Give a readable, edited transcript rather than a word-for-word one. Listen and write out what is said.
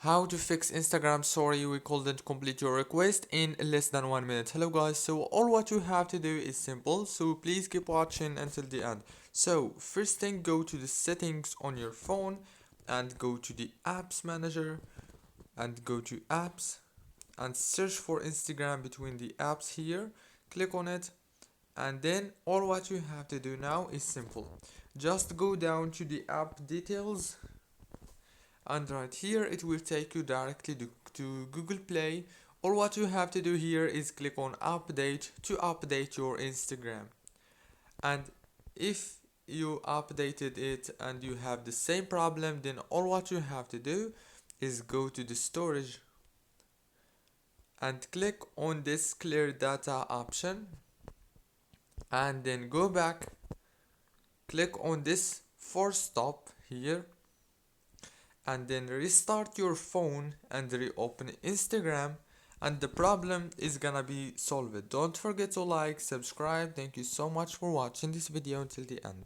How to fix Instagram. Sorry, we couldn't complete your request in less than 1 minute. Hello guys, so all what you have to do is simple, so please keep watching until the end. So first thing, go to the settings on your phone and go to the apps manager and go to apps and search for Instagram between the apps here. Click on it, and then all what you have to do now is simple. Just go down to the app details, and right here it will take you directly to Google Play. All what you have to do here is click on update to update your Instagram. And if you updated it and you have the same problem, then all what you have to do is go to the storage and click on this clear data option, and then go back, click on this force stop here, and then restart your phone and reopen Instagram, and the problem is gonna be solved. Don't forget to like, subscribe. Thank you so much for watching this video until the end.